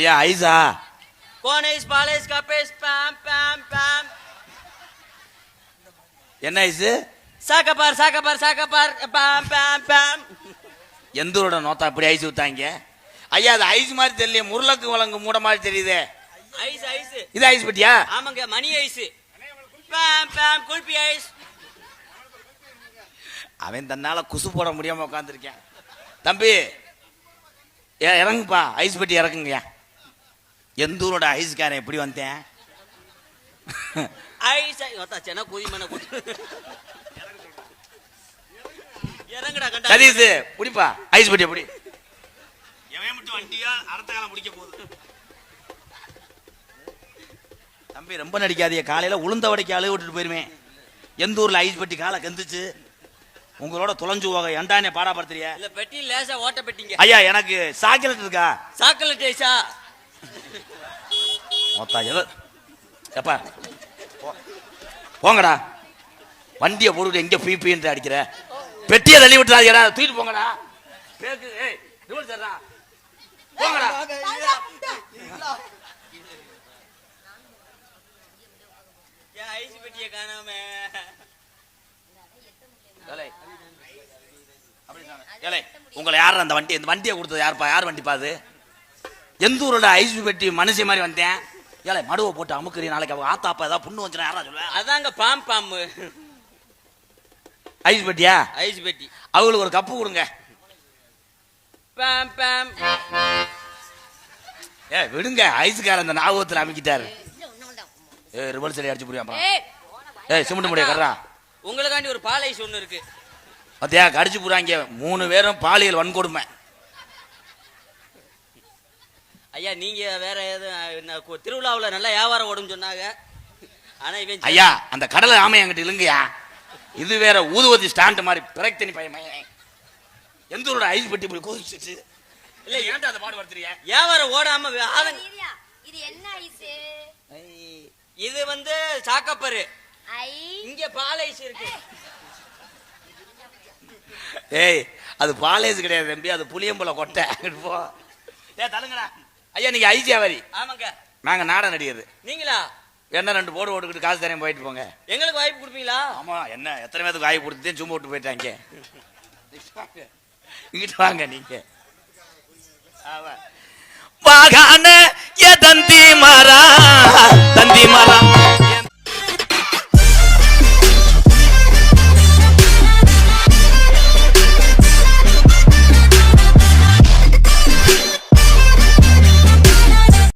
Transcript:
ஐயா ஐஸா? कौन है इस बालेस का पेस पैम पैम पैम? என்ன ஐஸு? சாக்கபார் சாக்கபார் சாக்கபார் பேம் பேம் பேம். எந்தூரோட நோத்தா இப்படி ஐஸ் ஊத்தாங்க? ஐயா அது ஐஸ் மாதிரி தெரியல, முருளக்கு வழங்கு மூட மாதிரி தெரியுது. Ice ice. இது ஐஸ் பட்டியா? ஆமாங்க, மணி ஐஸ். பேம் பேம் குல்பி ஐஸ். அவன் தன்னால குசு போட முடியாம உட்காந்துருக்கேன். தம்பி இறங்குப்பா, ஐஸ் பட்டி இறக்குங்கய்யா. எந்தூரோட ஐஸ்காரன் எப்படி வந்தேன்? ஐஸ் சென்ன குதிமன இறங்குடா கண்டா. சதீஷ் புடிப்பா ஐஸ் பட்டி எப்படி? எவன் மட்டும் வண்டியா அடுத்த காலம் முடிக்க போகுது. தம்பி ரொம்ப நடிக்காதீங்க, காலையில உளுந்த வடைக்கு அழுக விட்டுட்டு போயிருவேன். எந்தூர்ல ஐஸ் பட்டி காலை கந்துச்சு, உங்களோட தொலைஞ்சு போக எண்டானே பாடாப்படுத்துறிய. இல்ல பெட்டி லேசா ஓட்ட பெட்டிங்க. ஐயா எனக்கு சாக்லேட் இருக்கா? சாக்லேட் ஐஸா? மொத்தா எதோ எப்பா போங்கடா, வண்டியை போட்டு எங்க பீப்பின்னு அடிக்கிற, பெட்டியை தள்ளி விட்டுறாதீங்கடா, தூக்கிட்டு போங்கடா. போங்கடா. ஐஸ் பெட்டியை காணாம. உங்களை யார் அந்த வண்டி, இந்த வண்டியை கொடுத்தது யாருப்பா? யார் வண்டி பாது? எந்தூரோட ஐஸ் பெட்டி மனுஷன் மாதிரி வந்தேன். ஏழை மடுவை போட்டு அமுக்குறி, நாளைக்கு அவங்க ஆத்தாப்பா ஏதாவது புண்ணு வந்துச்சுன்னா யாரா சொல்லுவேன்? அதாங்க பாம் பாம்பு. ஐஸ் பெட்டியா? ஐஸ் பெட்டி. அவங்களுக்கு ஒரு கப்பு கொடுங்க. பாம் பாம். விடுங்க, ஐஸ்கார அந்த ஞாபகத்தில் அமைக்கிட்டாரு. ரிவல் சரி அடிச்சு புரியாம சிமெண்ட் முடிய கர்றா. உங்களுக்காண்டி ஒரு பால் ஐஸ் ஒண்ணு இருக்கு. அதையா கடிச்சு போறாங்க 3 பேரும் பாலியல் வன்கொடுமை. ஐயா நீங்க வேற எதுவும் திருவிழாவில் நல்லா வியாபாரம் ஓடும் சொன்னாங்க. ஆனா இவன் ஐயா அந்த கடலை ஆமை என்கிட்ட இல்லைங்கய்யா, இது வேற ஊதுவத்தி ஸ்டாண்ட் மாதிரி பிரக்தனி பையன். எந்தூரோட ஐஸ் பெட்டி இப்படி கோதிச்சு இல்ல, ஏன்டா அந்த பாடு படுத்துறியா? வியாபாரம் ஓடாம இது என்ன ஐஸ்? இது வந்து சாக்கப்பரு. இங்க பால் ஐஸ் இருக்கு. ஏய் அது பாலேஸ் கிடையாது தம்பி, அது புளியம்புல கொட்டை. போ தலுங்கடா. ஐயா நீங்க ஐஸ் வியாபாரி? ஆமாங்க. நாங்க நாடகம் நடிகர். நீங்களா? என்ன 2 போடு ஓட்டுக்கிட்டு காசு தரேன் போயிட்டு போங்க. எங்களுக்கு வாய்ப்பு கொடுப்பீங்களா? ஆமா. என்ன எத்தனை பேருக்கு வாய்ப்பு கொடுத்தேன், சும்மா விட்டு போயிட்டாங்க. இங்கிட்டு வாங்க நீங்க. வாகான எதந்தி